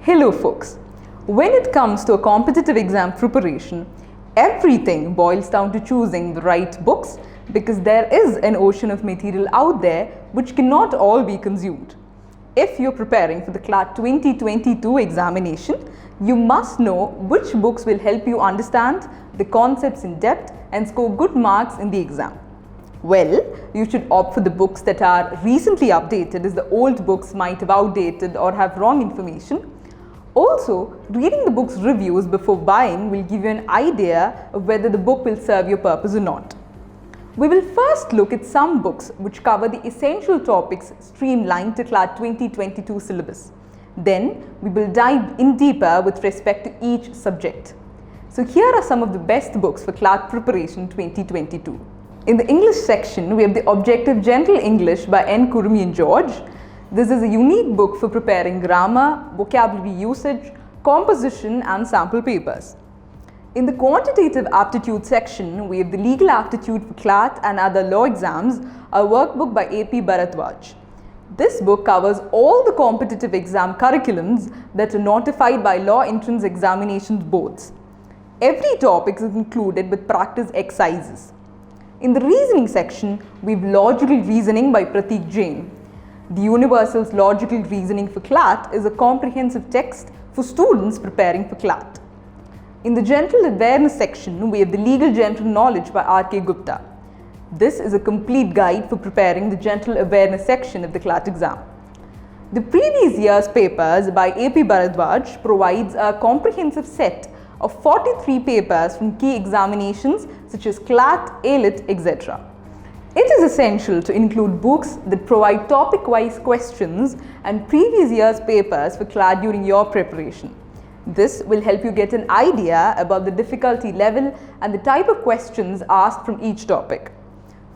Hello folks, when it comes to a competitive exam preparation, everything boils down to choosing the right books because there is an ocean of material out there which cannot all be consumed. If you're preparing for the CLAT 2022 examination, you must know which books will help you understand the concepts in depth and score good marks in the exam. Well, you should opt for the books that are recently updated as the old books might have outdated or have wrong information. Also, reading the book's reviews before buying will give you an idea of whether the book will serve your purpose or not. We will first look at some books which cover the essential topics streamlined to CLAT 2022 syllabus. Then, we will dive in deeper with respect to each subject. So here are some of the best books for CLAT preparation 2022. In the English section, we have the Objective General English by N. Kurumi and George. This is a unique book for preparing grammar, vocabulary usage, composition and sample papers. In the Quantitative Aptitude section, we have the Legal Aptitude for CLAT and Other Law Exams, a workbook by A.P. Bharadwaj. This book covers all the competitive exam curriculums that are notified by Law Entrance examinations boards. Every topic is included with practice exercises. In the Reasoning section, we have Logical Reasoning by Pratik Jain. The Universal's Logical Reasoning for CLAT is a comprehensive text for students preparing for CLAT. In the General Awareness section, we have the Legal General Knowledge by R.K. Gupta. This is a complete guide for preparing the General Awareness section of the CLAT exam. The previous year's papers by A.P. Bharadwaj provides a comprehensive set of 43 papers from key examinations such as CLAT, AILET, etc. It is essential to include books that provide topic-wise questions and previous year's papers for CLAT during your preparation. This will help you get an idea about the difficulty level and the type of questions asked from each topic.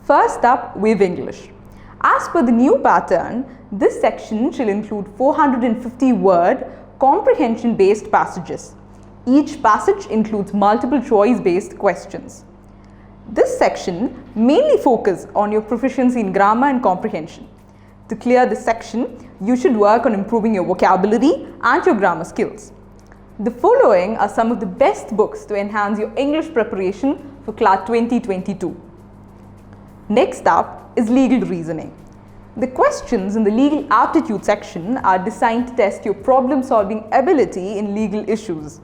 First up, we have English. As per the new pattern, this section shall include 450-word comprehension-based passages. Each passage includes multiple choice-based questions. This section mainly focuses on your proficiency in grammar and comprehension. To clear this section, you should work on improving your vocabulary and your grammar skills. The following are some of the best books to enhance your English preparation for CLAT 2022. Next up is Legal Reasoning. The questions in the Legal Aptitude section are designed to test your problem-solving ability in legal issues.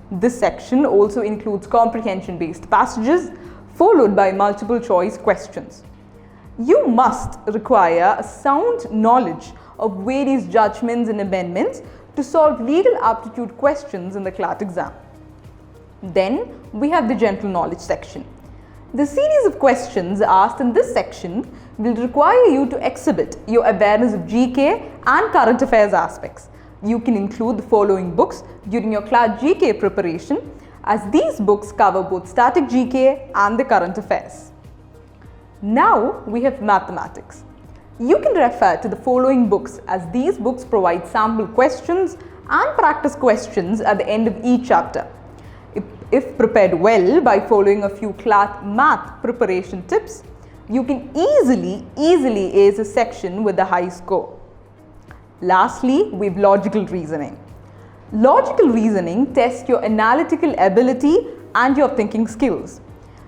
This section also includes comprehension-based passages followed by multiple choice questions. You must require a sound knowledge of various judgments and amendments to solve legal aptitude questions in the CLAT exam. Then we have the General Knowledge section. The series of questions asked in this section will require you to exhibit your awareness of GK and current affairs aspects. You can include the following books during your CLAT GK preparation, as these books cover both static GK and the current affairs. Now we have Mathematics. You can refer to the following books as these books provide sample questions and practice questions at the end of each chapter. If prepared well by following a few CLAT math preparation tips, you can easily ace a section with a high score. Lastly, we have Logical Reasoning. Logical reasoning tests your analytical ability and your thinking skills.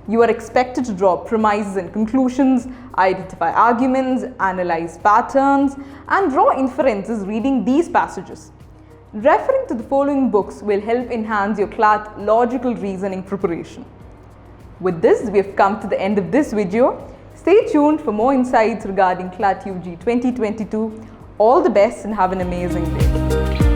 You are expected to draw premises and conclusions, identify arguments, analyze patterns, and draw inferences reading these passages. Referring to the following books will help enhance your CLAT logical reasoning preparation. With this, we have come to the end of this video. Stay tuned for more insights regarding CLAT UG 2022. All the best and have an amazing day.